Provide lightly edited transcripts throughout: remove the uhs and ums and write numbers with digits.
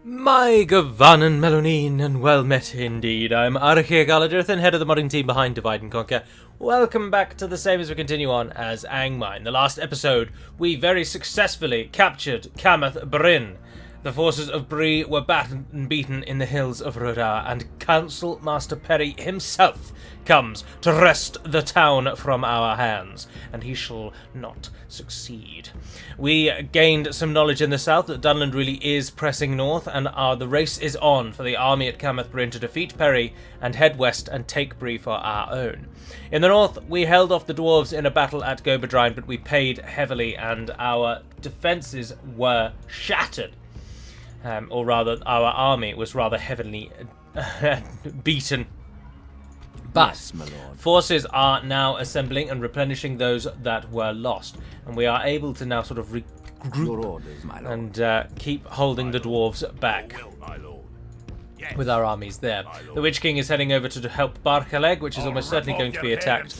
My Gavanen Melonin, and well met indeed. I'm Archeagaladirth, head of the modding team behind Divide and Conquer. Welcome back to the same as we continue on as Angmar. In the last episode, we very successfully captured Kamath Brynn. The forces of Bree were battered and beaten in the hills of Rudar, and Council Master Perry himself comes to wrest the town from our hands, and he shall not succeed. We gained some knowledge in the south that Dunland really is pressing north, and the race is on for the army at Kamath Brynn to defeat Perry and head west and take Bree for our own. In the north, we held off the dwarves in a battle at Gobo, but we paid heavily, and our defences were shattered. Or rather, our army was rather heavily beaten. But yes, my lord. Forces are now assembling and replenishing those that were lost. And we are able to now sort of regroup orders, and keep holding the dwarves back with our armies there. The Witch King is heading over to help Barkaleg, which is almost certainly going to be attacked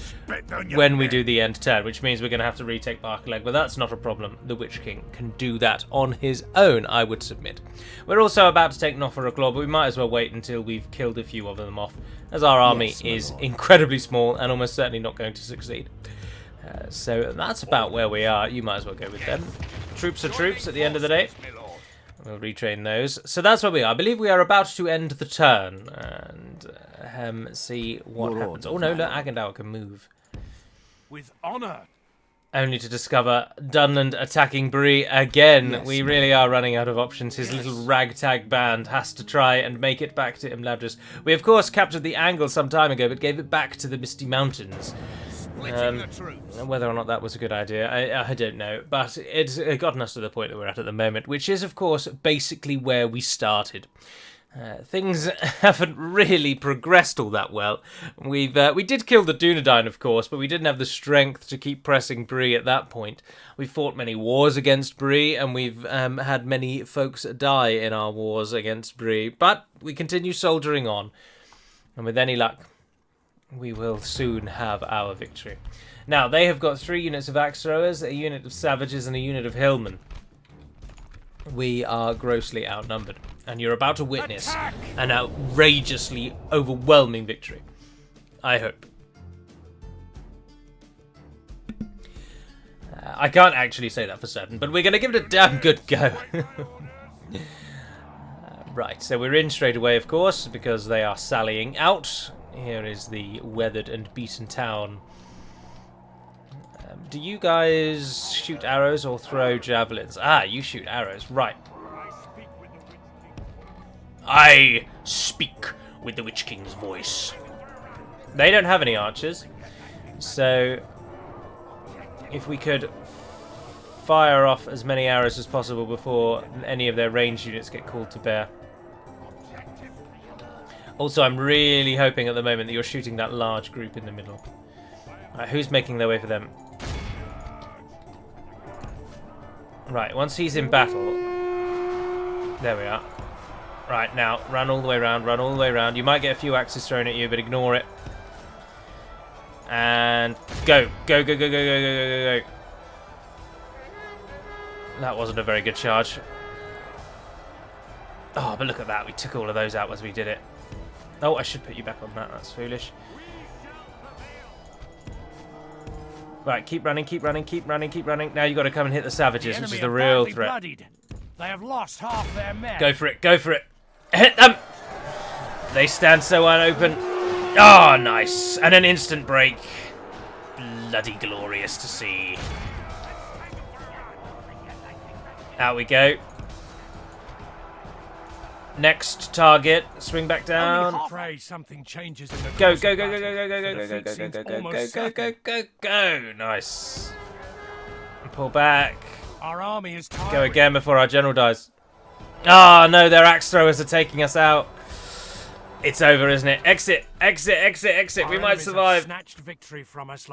when we do the end turn, which means we're going to have to retake Barkaleg, but that's not a problem. The Witch King can do that on his own, I would submit. We're also about to take Nofaraklaw, but we might as well wait until we've killed a few of them off, as our army is incredibly small and almost certainly not going to succeed. So that's about where we are. You might as well go with them. Troops are troops at the end of the day. We'll retrain those. So that's where we are. I believe we are about to end the turn and see what happens. Oh no, look, Agendour can move. With honor. Only to discover Dunland attacking Bree again. Yes, we really are running out of options. His little ragtag band has to try and make it back to Imladris. We of course captured the Angle some time ago, but gave it back to the Misty Mountains. Whether or not that was a good idea, I don't know, but it's gotten us to the point that we're at the moment, which is, of course, basically where we started. Things haven't really progressed all that well. We did kill the Dunedain, of course, but we didn't have the strength to keep pressing Bree at that point. We fought many wars against Bree, and we've had many folks die in our wars against Bree, but we continue soldiering on, and with any luck, we will soon have our victory. Now, they have got 3 units of axe throwers, a unit of savages, and a unit of hillmen. We are grossly outnumbered, and you're about to witness an outrageously overwhelming victory. I hope. I can't actually say that for certain, but we're going to give it a damn good go. Right, so we're in straight away, of course, because they are sallying out. Here is the weathered and beaten town. Do you guys shoot arrows or throw javelins? Ah, you shoot arrows. Right. I speak with the Witch King's voice. They don't have any archers, so if we could fire off as many arrows as possible before any of their ranged units get called to bear. Also, I'm really hoping at the moment that you're shooting that large group in the middle. Right, who's making their way for them? Right, once he's in battle... There we are. Right, now, run all the way around, run all the way around. You might get a few axes thrown at you, but ignore it. And go. Go, go, go, go, go, go, go, go. That wasn't a very good charge. Oh, but look at that. We took all of those out as we did it. Oh, I should put you back on that. That's foolish. Right, keep running, keep running, keep running, keep running. Now you've got to come and hit the savages, which is the real threat. Bloodied. They have lost half their men. Go for it, go for it. Hit them! They stand so unopen. Oh, nice. And an instant break. Bloody glorious to see. Out we go. Next target, swing back down. Something changes in the go, go, go, go, go, go, go, go, go, go, go, go, go, go, go, go. Nice. Pull back. Our army is tired. Go again before our general dies. Oh no, their axe throwers are taking us out. It's over, isn't it? Exit, exit, exit, exit. We might survive. Snatched victory from us.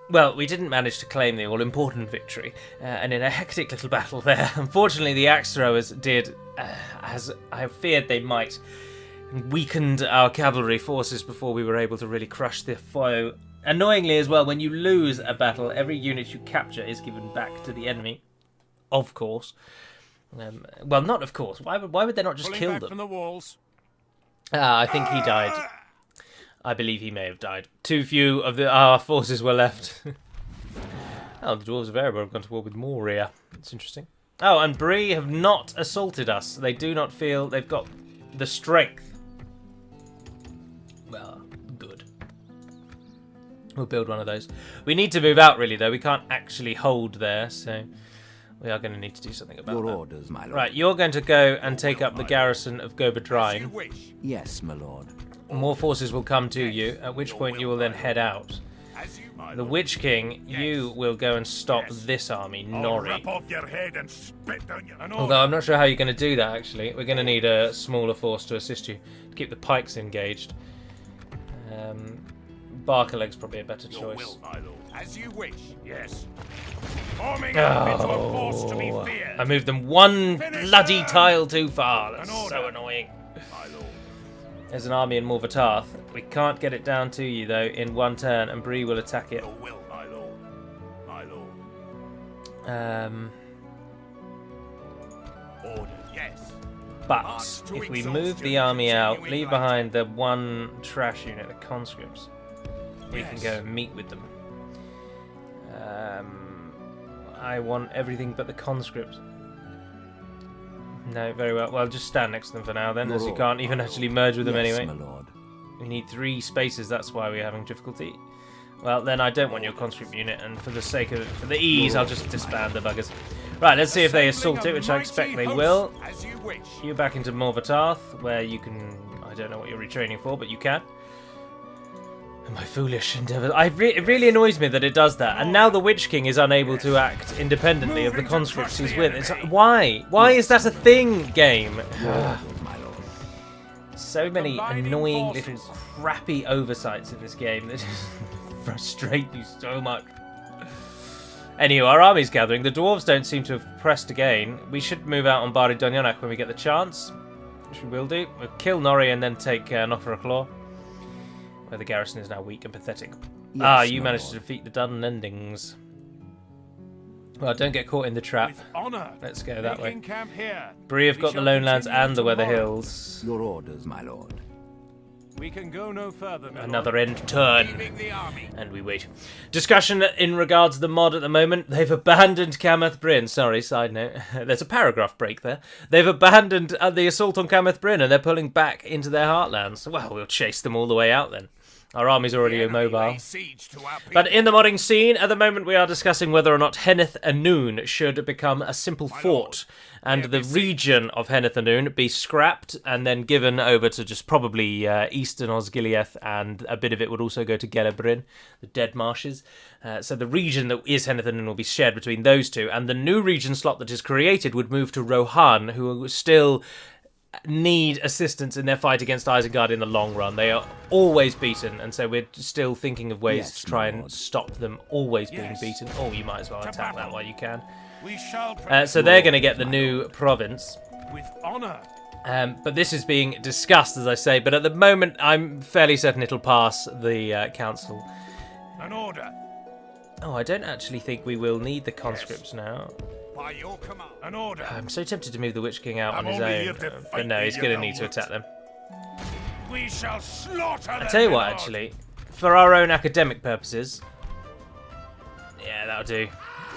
Well, we didn't manage to claim the all-important victory, and in a hectic little battle there, unfortunately the axe throwers did, as I feared they might, weakened our cavalry forces before we were able to really crush the foe. Annoyingly as well, when you lose a battle, every unit you capture is given back to the enemy, of course. Well, not of course. Why would they not just kill them? From the walls. I think he died. I believe he may have died. Too few of our forces were left. Oh, the dwarves of Erebor have gone to war with Moria. That's interesting. Oh, and Bree have not assaulted us. They do not feel they've got the strength. Well, good. We'll build one of those. We need to move out, really, though. We can't actually hold there, so we are going to need to do something about Your that. orders, my lord. Right, you're going to go and take up the garrison of Gobo. Yes, my lord. More forces will come to you, at which point you will then head out. The Witch King, you will go and stop this army, Norrie. Although I'm not sure how you're going to do that, actually. We're going to need a smaller force to assist you, to keep the pikes engaged. Barkerleg's probably a better choice. As you wish, yes. Forming up into a force to be feared. I moved them one bloody tile too far. That's so annoying. There's an army in Morvatarth. We can't get it down to you, though, in one turn, and Bree will attack it. Your will, my lord. My lord. Order, yes. But if we move the army out, leave behind the one trash unit, the conscripts, we can go and meet with them. I want everything but the conscripts. No, very well. Well, just stand next to them for now, then, as you can't even actually merge with them anyway. My lord. We need 3 spaces, that's why we're having difficulty. Well, then I don't want your conscript unit, and for the sake of it, for the ease, I'll just disband the buggers. Right, let's see if they assault it, which I expect they will. You're back into Morvatarth, where you can... I don't know what you're retraining for, but you can. My foolish endeavours. It really annoys me that it does that. And now the Witch King is unable to act independently of the conscripts he's with. It's like, why? Why is that a thing, game? So many annoying little crappy oversights in this game that just frustrate you so much. Anyway, our army's gathering. The dwarves don't seem to have pressed again. We should move out on Bari Donyonak when we get the chance, which we will do. We'll kill Norrie and then take Noffer-a-Claw, where the garrison is now weak and pathetic. Yes, You managed to defeat the Dunlendings. Well, don't get caught in the trap. Let's go that way. Bree have got the Lone Lands and the Weather Hills. Your orders, my lord. We can go no further. Another end turn. And we wait. Discussion in regards to the mod at the moment. They've abandoned Kamath Brynn. Sorry, side note. There's a paragraph break there. They've abandoned the assault on Kamath Brynn and they're pulling back into their heartlands. Well, we'll chase them all the way out then. Our army's already immobile. But in the modding scene, at the moment we are discussing whether or not Henneth Anun should become a simple fort, and the region of Henneth Anun be scrapped and then given over to just probably Eastern Osgiliath, and a bit of it would also go to Gellerbrynn, the Dead Marshes. So the region that is Henneth Anun will be shared between those two, and the new region slot that is created would move to Rohan, who still need assistance in their fight against Isengard in the long run. They are always beaten, and so we're still thinking of ways to try and stop them always being beaten. Oh, you might as well attack that while you can. So they're going to get the new province. With honor. But this is being discussed, as I say, but at the moment I'm fairly certain it'll pass the council. An order. Oh, I don't actually think we will need the conscripts now. By your command. An order. I'm so tempted to move the Witch King out on his own, but no, he's going to need to attack them. We shall slaughter them. I tell you what, actually, for our own academic purposes, yeah, that'll do.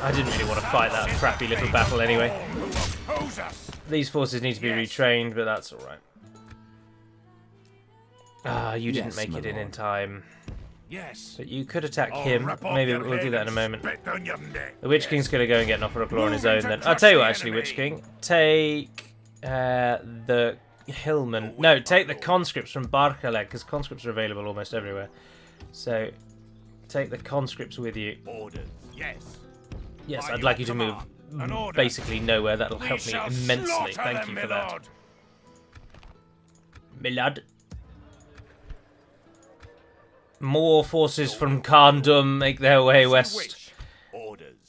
I didn't really want to fight that crappy little battle anyway. These forces need to be retrained, but that's all right. Ah, you didn't make it in time. Yes. But you could attack him. Maybe we'll do that in a moment. The Witch King's going to go and get Noffer-a-Claw on his own then. I'll tell you what, actually, Witch King. Take the Hillman. No, take the conscripts from Barkaleg, because conscripts are available almost everywhere. So, take the conscripts with you. Orders. Yes. Yes, I'd like you to move basically nowhere. That'll help me immensely. Thank you for that. Milad. More forces from Karndum make their way west.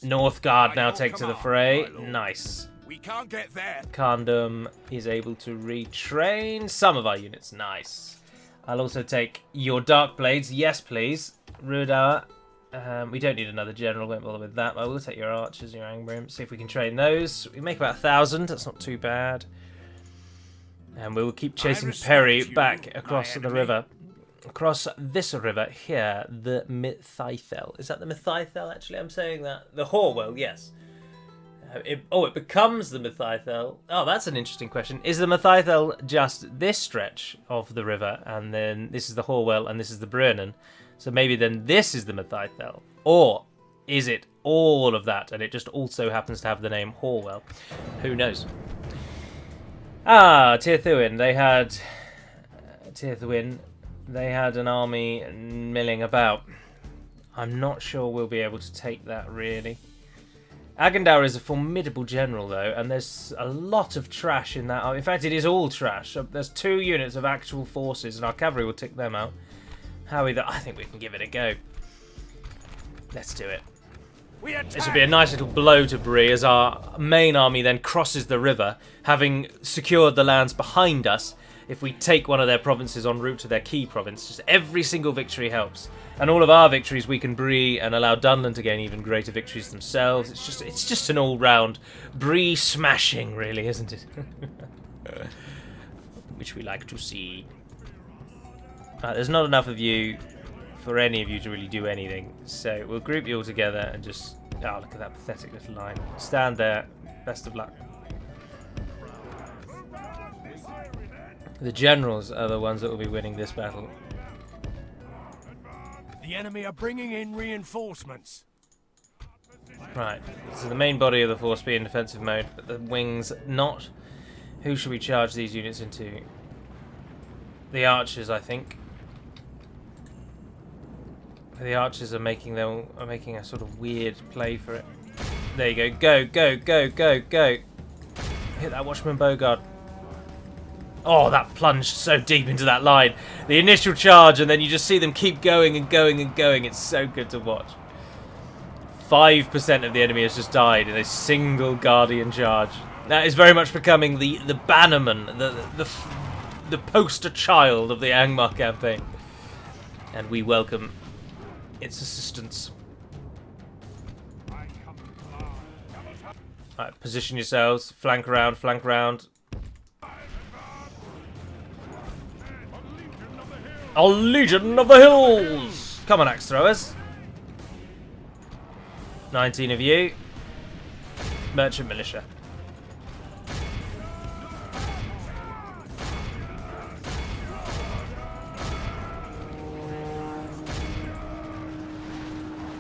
Northgard now take to the fray. Nice. We can't get there. Karndum is able to retrain some of our units. Nice. I'll also take your Dark Blades. Yes, please. Rudauer. We don't need another general, won't bother with that. But I will take your archers, your Angmar, see if we can train those. We make about 1,000, that's not too bad. And we will keep chasing Perry back across the river. Across this river here, the Mythithel. Is that the Mythithel, actually? I'm saying that. The Hoarwell, yes. It becomes the Mythithel. Oh, that's an interesting question. Is the Mythithel just this stretch of the river, and then this is the Hoarwell, and this is the Brynn? So maybe then this is the Mythithel? Or is it all of that, and it just also happens to have the name Hoarwell? Who knows? Ah, Tirthuin. They had... Tirthuin. They had an army milling about. I'm not sure we'll be able to take that, really. Agendaur is a formidable general, though, and there's a lot of trash in that army. In fact, it is all trash. There's 2 units of actual forces, and our cavalry will tick them out. I think we can give it a go. Let's do it. This will be a nice little blow to Bree as our main army then crosses the river, having secured the lands behind us. If we take one of their provinces en route to their key province, just every single victory helps. And all of our victories we can Bree and allow Dunland to gain even greater victories themselves. It's just an all-round Bree smashing, really, isn't it? Which we like to see. There's not enough of you for any of you to really do anything, so we'll group you all together and just... Oh, look at that pathetic little line. Stand there. Best of luck. The generals are the ones that will be winning this battle. The enemy are bringing in reinforcements. Right, so the main body of the force be in defensive mode, but the wings not. Who should we charge these units into? The archers, I think. The archers are making a sort of weird play for it. There you go. Go. Hit that Watchman Bogard. Oh, that plunged so deep into that line. The initial charge, and then you just see them keep going and going and going. It's so good to watch. 5% of the enemy has just died in a single Guardian charge. That is very much becoming the bannerman, the poster child of the Angmar campaign. And we welcome its assistance. Alright, position yourselves. Flank around, flank around. Our Legion of the Hills! Come on, axe throwers. 19 of you. Merchant militia.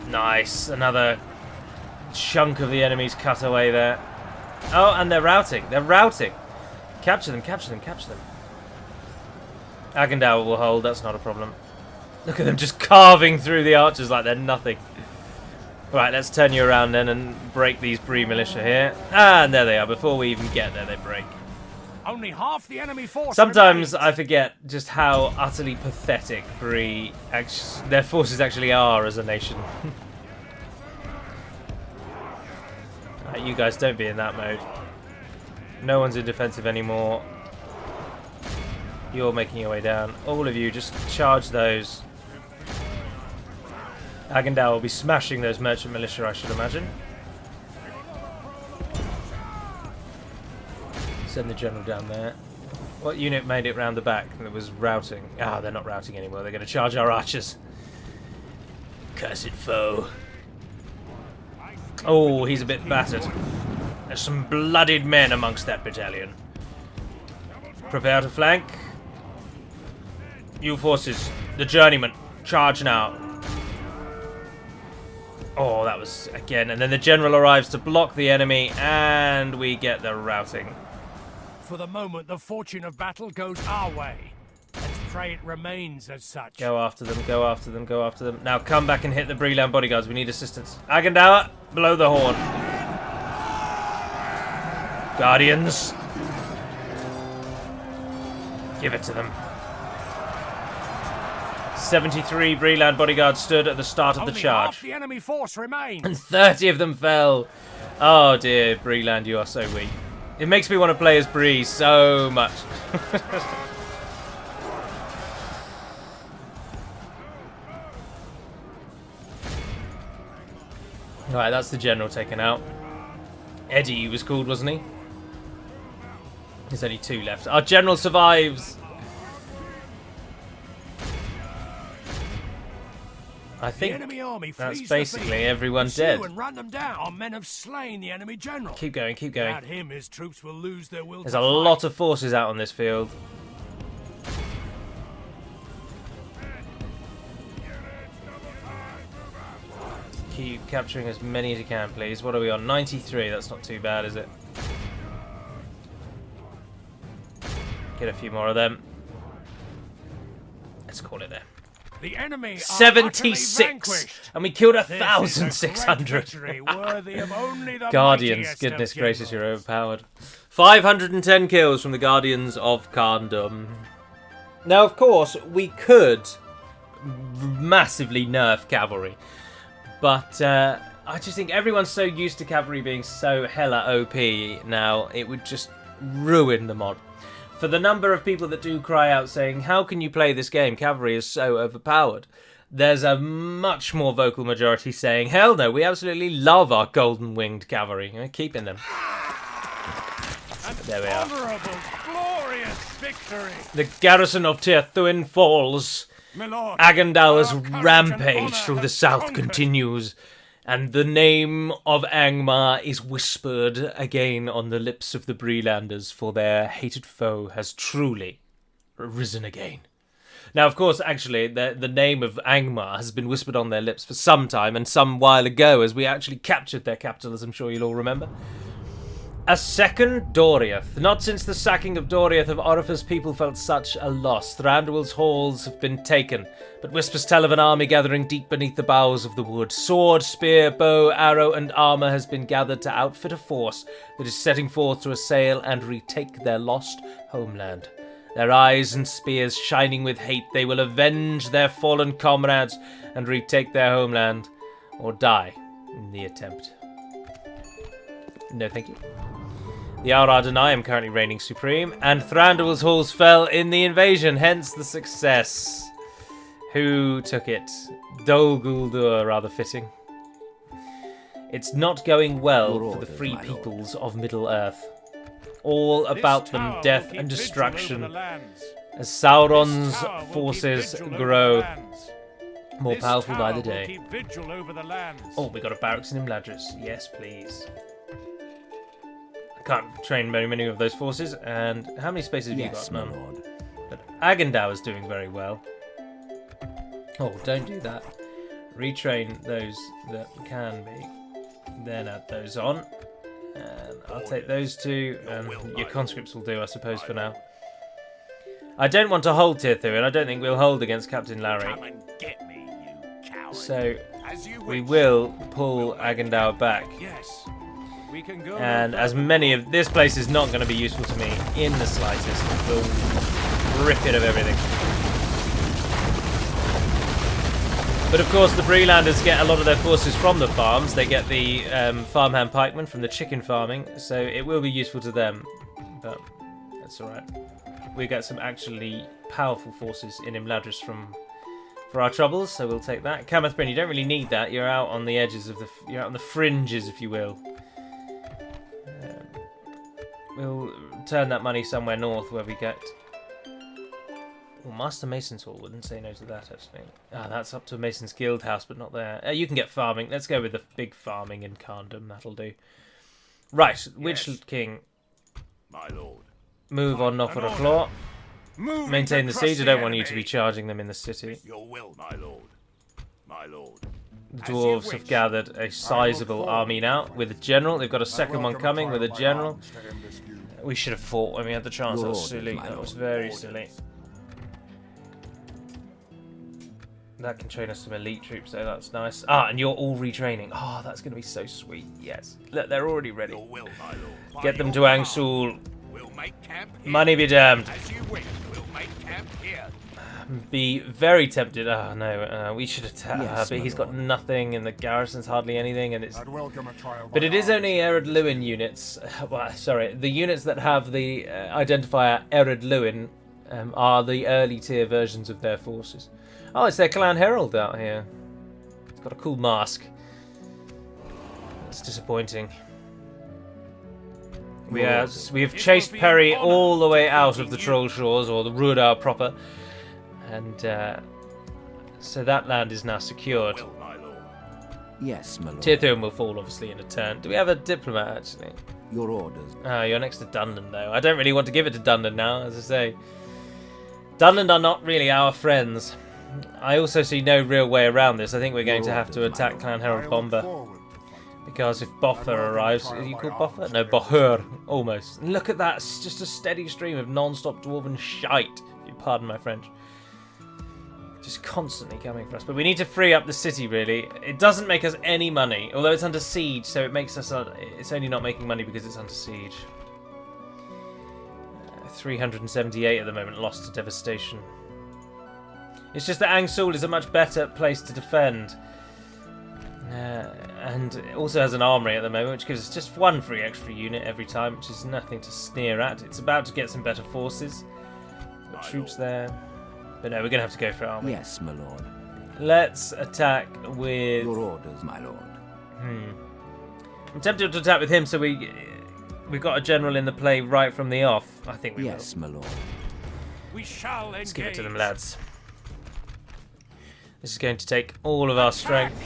Nice. Another chunk of the enemies cut away there. Oh, and they're routing. They're routing. Capture them, capture them, capture them. Agendaur will hold, that's not a problem. Look at them just carving through the archers like they're nothing. Right, let's turn you around then and break these Bree militia here. And there they are. Before we even get there, they break. Only half the enemy force. Sometimes remains. I forget just how utterly pathetic Bree, their forces actually are as a nation. Right, you guys don't be in that mode. No one's in defensive anymore. You're making your way down. All of you, just charge those. Agendaur will be smashing those merchant militia, I should imagine. Send the general down there. What unit made it round the back that was routing? Ah, they're not routing anymore. They're going to charge our archers. Cursed foe. Oh, he's a bit battered. There's some bloodied men amongst that battalion. Prepare to flank. You forces, the journeyman, charge now. Oh, that was again, and then the general arrives to block the enemy, and we get the routing. For the moment, the fortune of battle goes our way. Let's pray it remains as such. Go after them, go after them, go after them. Now come back and hit the Breeland bodyguards. We need assistance. Agendaur, blow the horn. Guardians. Give it to them. 73 Breeland bodyguards stood at the start of the charge. Half the enemy force remains. And 30 of them fell. Oh dear, Breeland, you are so weak. It makes me want to play as Bree so much. Right, that's the general taken out. Eddie was called, wasn't he? There's only 2 left. Our general survives! I think enemy army that's flees basically the field. everyone Pursue dead. and run them down. Our men have slain the enemy general. Keep going, keep going. Without him, his troops will lose their will There's to a fight. lot of forces out on this field. Keep capturing as many as you can, please. What are we on? 93. That's not too bad, is it? Get a few more of them. Let's call it there. The enemy are 76, utterly vanquished. and we killed This is a great 1,600. victory, worthy of only the Guardians, mightiest goodness of gracious, you're generals. overpowered. 510 kills from the Guardians of Kharndom. Now, of course, we could massively nerf cavalry, but I just think everyone's so used to cavalry being so hella OP now, it would just ruin the mod. For the number of people that do cry out saying, how can you play this game? Cavalry is so overpowered. There's a much more vocal majority saying, hell no, we absolutely love our golden-winged cavalry. We're keeping them. There we are. Honorable, glorious victory. The garrison of Tirthuin falls. My lord, Agandaur's our courage and rampage honor through the have south conquered. continues. And the name of Angmar is whispered again on the lips of the Breelanders, for their hated foe has truly risen again. Now, of course, actually, the name of Angmar has been whispered on their lips for some time, and some while ago, as we actually captured their capital, as I'm sure you'll all remember. A second Doriath. Not since the sacking of Doriath have Orifice people felt such a loss. Thranduil's halls have been taken, but whispers tell of an army gathering deep beneath the boughs of the wood. Sword, spear, bow, arrow, and armour has been gathered to outfit a force that is setting forth to assail and retake their lost homeland. Their eyes and spears shining with hate, they will avenge their fallen comrades and retake their homeland, or die in the attempt. No, thank you. The Aurad and I am currently reigning supreme, and Thranduil's halls fell in the invasion, hence the success. Who took it? Dol Guldur, rather fitting. It's not going well Your for the orders, free my lord. peoples of Middle-earth. All about This them tower death will and keep vigil destruction over the lands. as This Sauron's tower will keep forces vigil over grow the lands. more This powerful by tower the will day. keep vigil over the lands. Oh, we got a barracks in Imladris. Yes, please. I can't train very many of those forces. And how many spaces have Yes, you my got? None. lord. But Agandaur is doing very well. Oh, don't do that. Retrain those that can be. Then add those on. And I'll take those two, and your conscripts will do, I suppose, for now. I don't want to hold Tirthu, and I don't think we'll hold against Captain Larry. Come and get me, you coward. So As you we wish. will pull Agandaur back. Yes. We can go. And no as further. many of this place is not going to be useful to me in the slightest. We'll rip it of everything. But of course, the Breelanders get a lot of their forces from the farms. They get the farmhand pikemen from the chicken farming, so it will be useful to them. But that's all right. We get some actually powerful forces in Imladris for our troubles, so we'll take that. Kamath, Brynn, you don't really need that. You're out on the edges of you're out on the fringes, if you will. We'll turn that money somewhere north where we get. Well, Master Mason's Hall wouldn't say no to that, actually. Ah, that's up to Mason's Guild House, but not there. You can get farming. Let's go with the big farming in Kharndom. That'll do. Right, Witch Yes. King. My lord. Move on An Noffer Move Maintain to the crush siege. I don't want enemy. you to be charging them in the city. Your will, my lord. My lord. The As you dwarves have wish. gathered a sizable army now with a general. They've got a second one coming with a general. We should have fought when we had the chance. That was Your orders, silly. my That was lord. very silly. That can train us some elite troops, though. That's nice. Ah, and you're all retraining. Oh, that's going to be so sweet. Yes. Look, they're already ready. Your will, my lord. By Get them your to command, Angsul. We'll make camp here. Money be damned. As you wish, we'll make camp here. Be very tempted. Oh, no. We should attack. Yes, but my he's got lord. nothing, and the garrison's hardly anything, and it's. I'd welcome a trial. But by it is arms. only Ered Luin units. Well, sorry, the units that have the identifier Ered Luin are the early tier versions of their forces. Oh, it's their clan herald out here. It's got a cool mask. It's disappointing. We have chased Perry all the way out of the Troll Shores, or the Ruadar proper, and so that land is now secured. Yes, my lord. Tirthum will fall, obviously, in a turn. Do we have a diplomat, actually? Your orders. Oh, you're next to Dunland, though. I don't really want to give it to Dunland now, as I say. Dunland are not really our friends. I also see no real way around this. I think we're going to have to attack Clan Harold Bomber. Because if Boffer arrives... Are you called Boffer? No, Bohur. Almost. Look at that. It's just a steady stream of non-stop dwarven shite. If you pardon my French. Just constantly coming for us. But we need to free up the city, really. It doesn't make us any money. Although it's under siege, so it makes us... it's only not making money because it's under siege. 378 at the moment, lost to devastation. It's just that Angsul is a much better place to defend. And it also has an armory at the moment, which gives us just one free extra unit every time, which is nothing to sneer at. It's about to get some better forces. Got troops there. But no, we're going to have to go for it, aren't we? Yes, my lord. Let's attack with... Your orders, my lord. I'm tempted to attack with him, so we've got a general in the play right from the off. I think we will. Yes, my lord. We shall engage. Let's give it to them, lads. This is going to take all of our strength.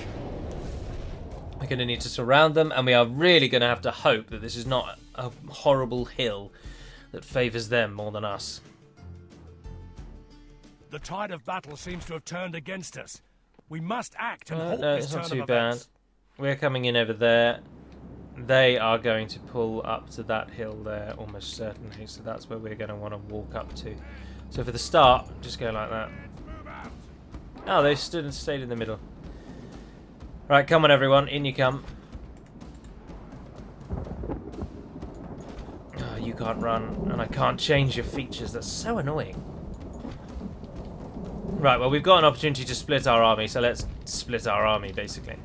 We're going to need to surround them, and we are really going to have to hope that this is not a horrible hill that favours them more than us. The tide of battle seems to have turned against us. We must act and halt no, this it's turn not of too bad. events. We're coming in over there. They are going to pull up to that hill there, almost certainly. So that's where we're going to want to walk up to. So for the start, just go like that. Oh, they stood and stayed in the middle. Right, come on, everyone. In you come. Oh, you can't run, and I can't change your features. That's so annoying. Right, well, we've got an opportunity to split our army, so let's split our army, basically.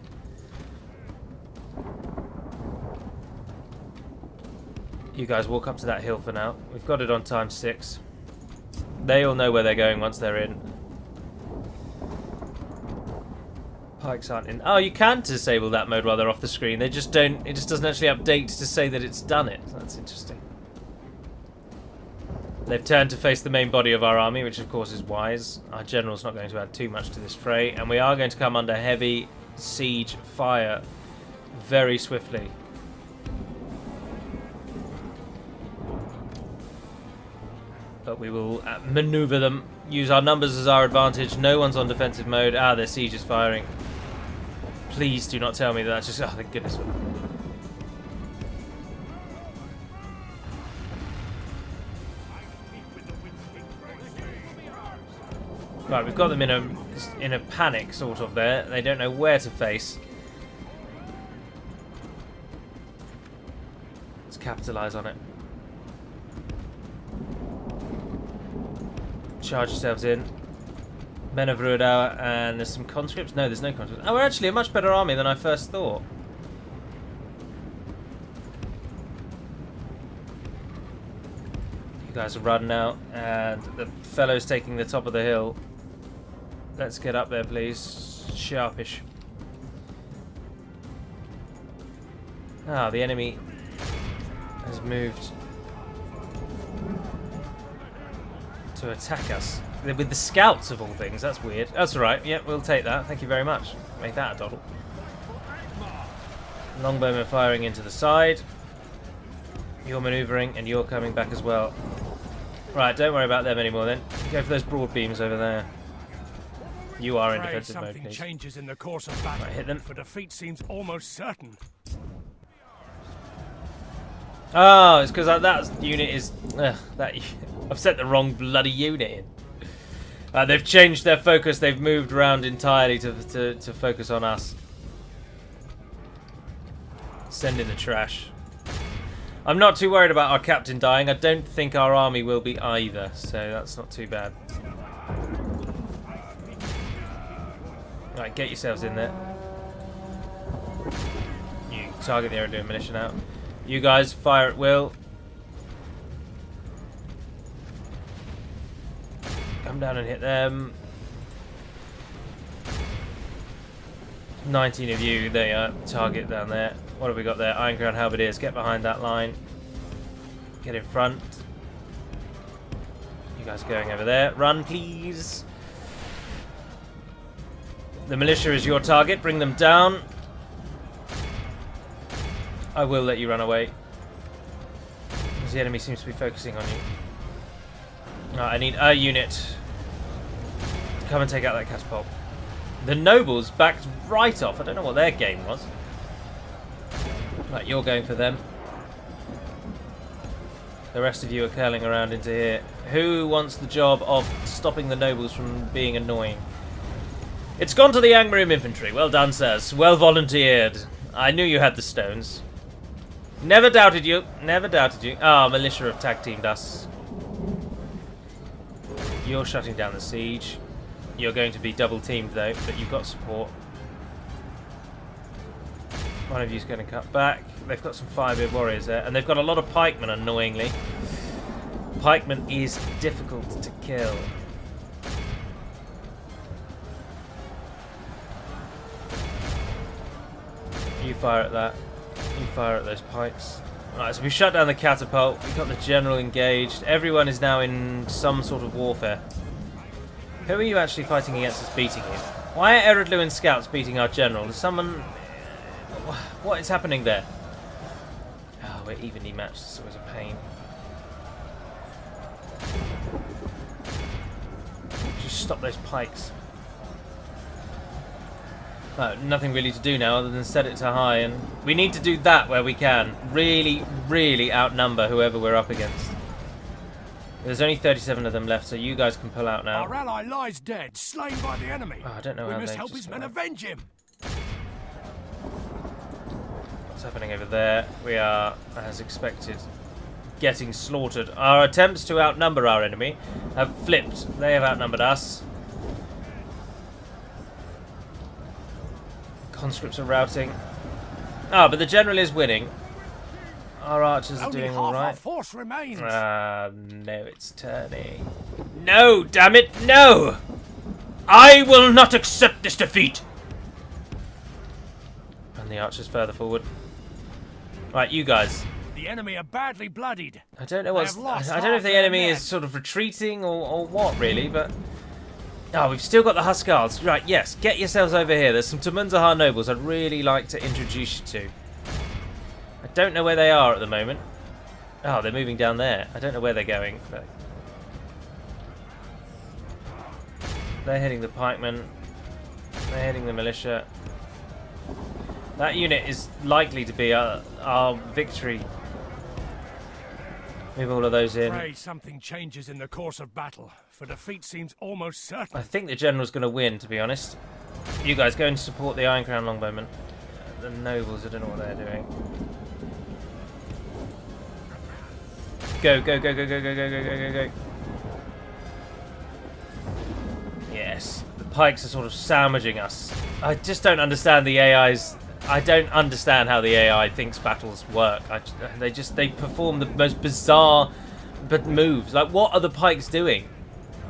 You guys walk up to that hill for now. We've got it on ×6. They all know where they're going once they're in. Pikes aren't in. Oh, you can disable that mode while they're off the screen. They just don't. It just doesn't actually update to say that it's done it. That's interesting. They've turned to face the main body of our army, which of course is wise. Our general's not going to add too much to this fray, and we are going to come under heavy siege fire very swiftly. But we will maneuver them, use our numbers as our advantage. No one's on defensive mode. Ah, their siege is firing. Please do not tell me that that's just... Oh, thank goodness. Right, we've got them in a panic, sort of, there. They don't know where to face. Let's capitalise on it. Charge yourselves in. Men of Ruadar, and there's some conscripts. No, there's no conscripts. Oh, we're actually a much better army than I first thought. You guys are running out, and the fellow's taking the top of the hill. Let's get up there, please. Sharpish. Ah, the enemy has moved to attack us. With the scouts, of all things. That's weird. That's alright. Yep, we'll take that. Thank you very much. Make that a doddle. Longbowmen firing into the side. You're manoeuvring, and you're coming back as well. Right, don't worry about them anymore then. Go for those broad beams over there. You are in defensive mode, please. Changes in the course of battle. Right, hit them. For defeat seems almost certain. Oh, it's because that unit is... I've sent the wrong bloody unit in. They've changed their focus. They've moved around entirely to focus on us. Send in the trash. I'm not too worried about our captain dying. I don't think our army will be either, so that's not too bad. Right, get yourselves in there. You target the area ammunition out. You guys fire at will. Come down and hit them. 19 of you, they are target down there. What have we got there? Iron Crown Halberdiers. Get behind that line. Get in front. You guys are going over there. Run, please. The militia is your target. Bring them down. I will let you run away. Because the enemy seems to be focusing on you. I need a unit to come and take out that catapult. The nobles backed right off. I don't know what their game was. Right, you're going for them. The rest of you are curling around into here. Who wants the job of stopping the nobles from being annoying? It's gone to the Angmar infantry. Well done, sirs. Well volunteered. I knew you had the stones. Never doubted you. Never doubted you. Ah, militia have tag teamed us. You're shutting down the siege. You're going to be double teamed though, but you've got support. One of you's going to cut back. They've got some firebeard warriors there, and they've got a lot of pikemen, annoyingly. Pikemen is difficult to kill. You fire at that. You fire at those pikes. Right, so we shut down the catapult. We've got the general engaged. Everyone is now in some sort of warfare. Who are you actually fighting against that's beating you? Why are Eredluin scouts beating our general? Is someone... What is happening there? Oh, we're evenly matched. It's always a pain. Just stop those pikes. Nothing really to do now other than set it to high, and we need to do that where we can. Really, really outnumber whoever we're up against. There's only 37 of them left, so you guys can pull out now. Our ally lies dead, slain by the enemy. Oh, I don't know we how must they help his men avenge him. What's happening over there? We are, as expected, getting slaughtered. Our attempts to outnumber our enemy have flipped. They have outnumbered us. Conscripts are routing. Ah, but the general is winning. Our archers are doing all right. Our force remains. Ah, no, it's turning. No, damn it, no! I will not accept this defeat. And the archers further forward. Right, you guys. The enemy are badly bloodied. I don't know what's. I don't know if the enemy is sort of retreating or what really, but. Oh, we've still got the Huskarls. Right, yes, get yourselves over here. There's some Tumunzahar nobles I'd really like to introduce you to. I don't know where they are at the moment. Oh, they're moving down there. I don't know where they're going. But they're hitting the pikemen. They're hitting the militia. That unit is likely to be our victory. Move all of those in. Pray something changes in the course of battle, for defeat seems almost certain. I think the general's going to win, to be honest. You guys go and support the Iron Crown longbowmen. The nobles, I don't know what they're doing. Go, go, go, go, go, go, go, go, go, go, go. Yes. The pikes are sort of sandwiching us. I just don't understand the AI's... I don't understand how the AI thinks battles work. They perform the most bizarre moves. Like, what are the pikes doing?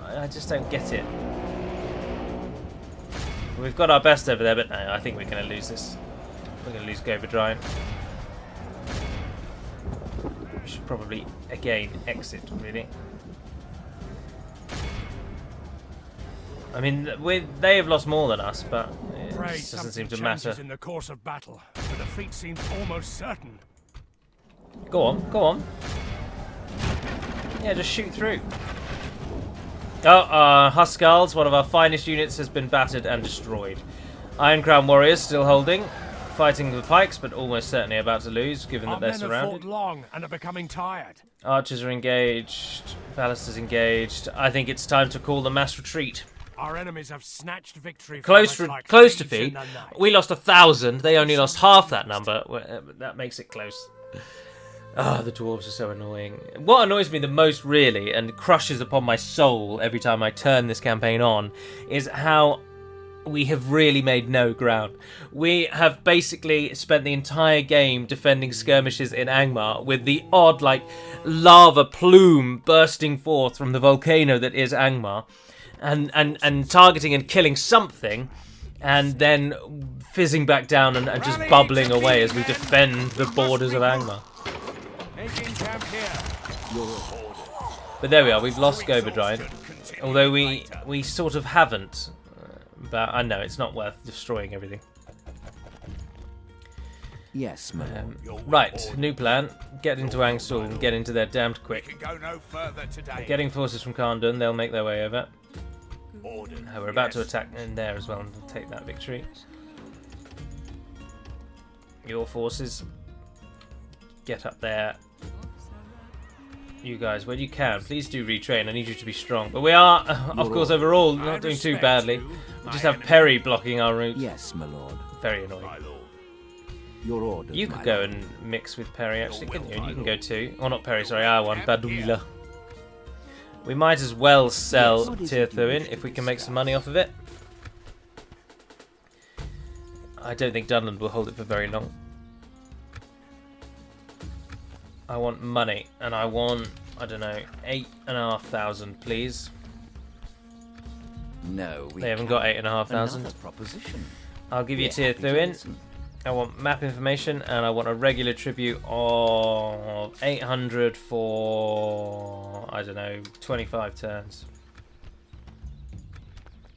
I just don't get it. We've got our best over there, but no, I think we're going to lose this. We're going to lose Gobo. We should probably, again, exit, really. I mean, they have lost more than us, but it doesn't seem to matter. In the course of battle, the defeat seems almost certain. Go on, go on. Yeah, just shoot through. Oh, Huskarls, one of our finest units, has been battered and destroyed. Iron Crown warriors still holding, fighting the pikes, but almost certainly about to lose, given that they're surrounded. Our men have fought long and are becoming tired. Archers are engaged. Ballisters engaged. I think it's time to call the mass retreat. Our enemies have snatched victory. Close defeat. We lost 1,000. They only lost half that number. That makes it close. Ah, the dwarves are so annoying. What annoys me the most, really, and crushes upon my soul every time I turn this campaign on, is how we have really made no ground. We have basically spent the entire game defending skirmishes in Angmar with the odd, like, lava plume bursting forth from the volcano that is Angmar. And targeting and killing something, and then fizzing back down and just bubbling away as we defend the borders of Angmar. Making camp here. But there we are, we've lost Gobo, although we sort of haven't. But I know it's not worth destroying everything. Yes, my lord. Right, new plan. Get into Angsul and get into there damned We quick. can go no further today. Getting forces from Kharndun, they'll make their way over. Ordered. We're about to attack in there as well and take that victory. Your forces, get up there. You guys, when you can, please do retrain. I need you to be strong. But we are, of course, overall not doing too badly. We just have Perry blocking our route. Yes, my lord. Very annoying. Your orders. You could go and mix with Perry, actually, couldn't you? You can go too. Oh, not Perry, sorry, our one, Badwila. We might as well sell Tirthuin if we can make some money off of it. I don't think Dunland will hold it for very long. I want money, and I want, I don't know, 8,500, please. No, we They haven't got 8,500. Another proposition. I'll give you We're happy to Tirthuin. listen. I want map information, and I want a regular tribute of 800 for, I don't know, 25 turns.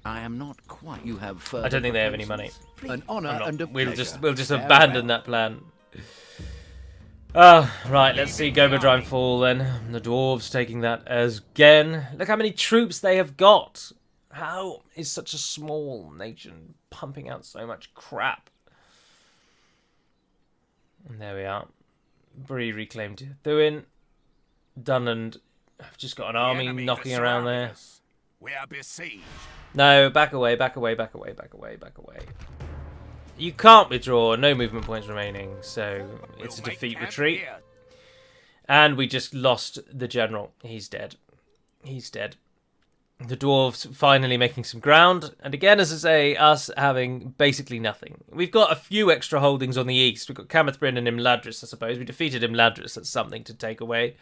I am not quite. You have further I don't think they have any money. An honor and a We'll pleasure. just Farewell. abandon that plan. Right, let's see Gobo fall then. The dwarves taking that as again. Look how many troops they have got. How is such a small nation pumping out so much crap? And there we are. Bree reclaimed Thuin. Dunland have just got an The army enemy knocking is around surrounding there. us. We are besieged. No, back away, back away, back away, back away, back away. You can't withdraw, no movement points remaining, so it's a We'll make defeat camp retreat. here. And we just lost the general. He's dead. He's dead. The dwarves finally making some ground. And again, as I say, us having basically nothing. We've got a few extra holdings on the east. We've got Kamath, Brynn and Imladris, I suppose. We defeated Imladris. That's something to take away.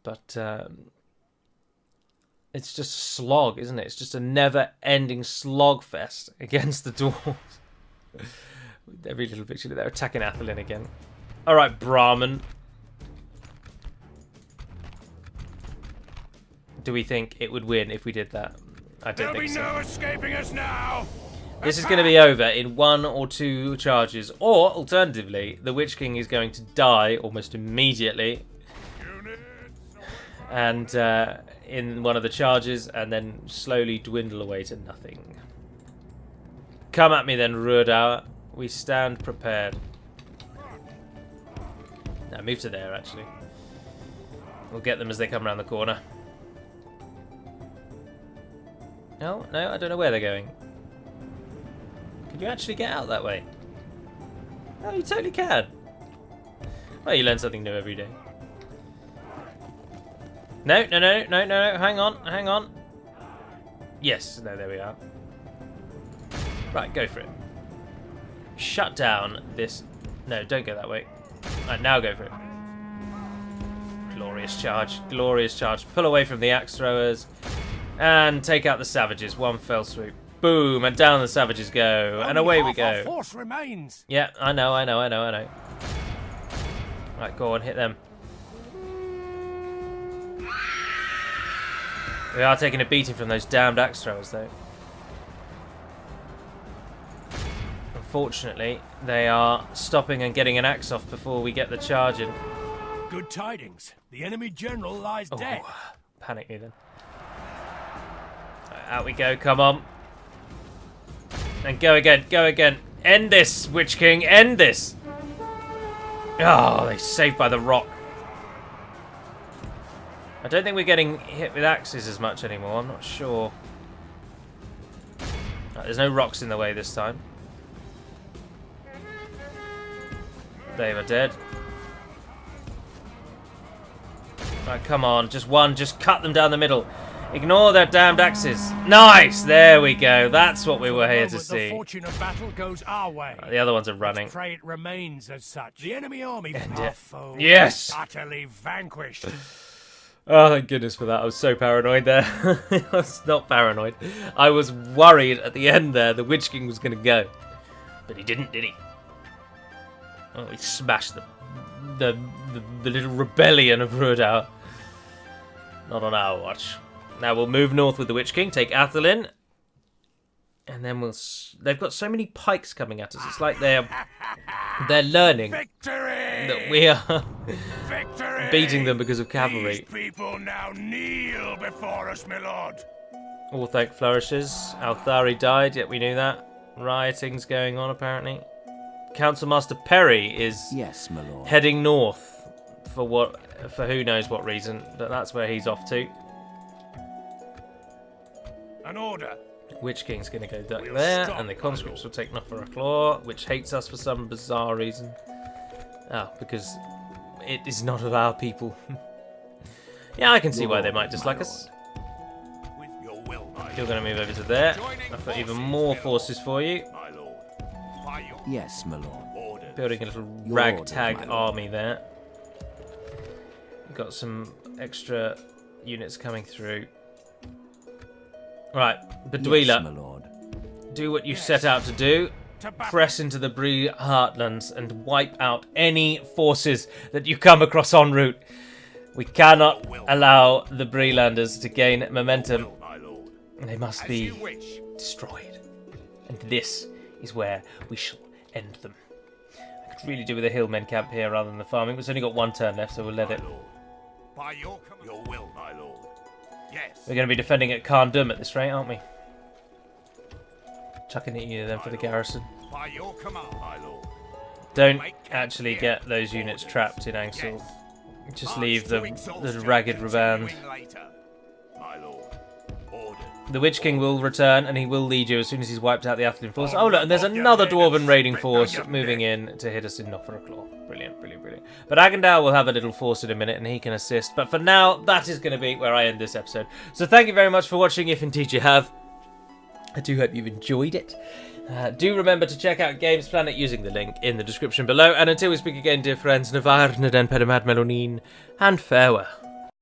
But it's just a slog, isn't it? It's just a never-ending slog fest against the dwarves. With every little victory. They're attacking Athelin again. All right, Brahman. Do we think it would win if we did that? I don't There'll think be so. no escaping us now. This is going to be over in 1 or 2 charges. Or, alternatively, the Witch King is going to die almost immediately. And in one of the charges, and then slowly dwindle away to nothing. Come at me then, Ruadauer. We stand prepared. Now move to there, actually. We'll get them as they come around the corner. No, I don't know where they're going. Can you actually get out that way? No, you totally can. Well, you learn something new every day. No, hang on. Yes, no, there we are. Right, go for it. Shut down this... No, don't go that way. Right, now go for it. Glorious charge, glorious charge. Pull away from the axe throwers. And take out the savages, one fell swoop. Boom, and down the savages go. And away we Only half our go. force remains. Yeah, I know. Right, go on, hit them. We are taking a beating from those damned axe throwers, though. Unfortunately, they are stopping and getting an axe off before we get the charge in. Good tidings. The enemy general lies dead. Panic me then. Right, out we go, come on. And go again. End this, Witch King, end this! Oh, they saved by the rock. I don't think we're getting hit with axes as much anymore, I'm not sure. Right, there's no rocks in the way this time. They were dead. Right, come on, just one, just cut them down the middle. Ignore their damned axes. Nice, there we go. That's what we were here to The see. fortune of battle goes our way. Right, the other ones are running. Pray it remains as such. The enemy army, End our it. foe, Yes! utterly vanquished. Oh, thank goodness for that. I was so paranoid there. I was not paranoid. I was worried at the end there the Witch King was going to go. But he didn't, did he? Oh, he smashed the little rebellion of Rudau. Not on our watch. Now we'll move north with the Witch King, take Athelin, and then they've got so many pikes coming at us. It's like they're learning that we are beating them because of cavalry. These people now kneel before us, my lord. All thank flourishes. Althari died, yet we knew that. Rioting's going on, apparently. Council Master Perry is Yes, my lord. heading north for who knows what reason, but that's where he's off to. An order. Witch King's going to go duck We'll there, stop, and the my conscripts will lord. take Noffer which hates us for some bizarre reason. Oh, because it is not of our people. Yeah, I can see Your why they orders, might dislike my us. With your will, my You're lord. going to move over to there. Joining I've got even forces, more my forces lord. for you. My lord. By your Yes, my lord. orders. Building a little Your ragtag orders, my lord. army there. Got some extra units coming through. Right, Yes, Bedwila, my lord. do what you set out to do. To battle. Press into the Bree heartlands and wipe out any forces that you come across en route. We cannot allow the Breelanders to gain momentum. Will, my lord. They must As be you wish. destroyed. And this is where we shall end them. I could really do with a hillmen camp here rather than the farming. It's only got one turn left, so we'll let it. My lord. By your will, my lord. Yes. We're going to be defending at Khandum at this rate, aren't we? Chucking it you then for the garrison. By your command, my lord. Don't actually get those units trapped in Angsel. Yes. Just March leave to the exhaustion, ragged reband. continuing later. My lord. Order. The Witch King will return, and he will lead you as soon as he's wiped out the Athelin force. Oh, look, and there's another Dwarven raiding force moving in to hit us in Nofferaclaw. Brilliant, brilliant, brilliant. But Agandal will have a little force in a minute, and he can assist. But for now, that is going to be where I end this episode. So thank you very much for watching, if indeed you have. I do hope you've enjoyed it. Do remember to check out Gamesplanet using the link in the description below. And until we speak again, dear friends, Navarre, Naden Pedamad Melonin, and farewell.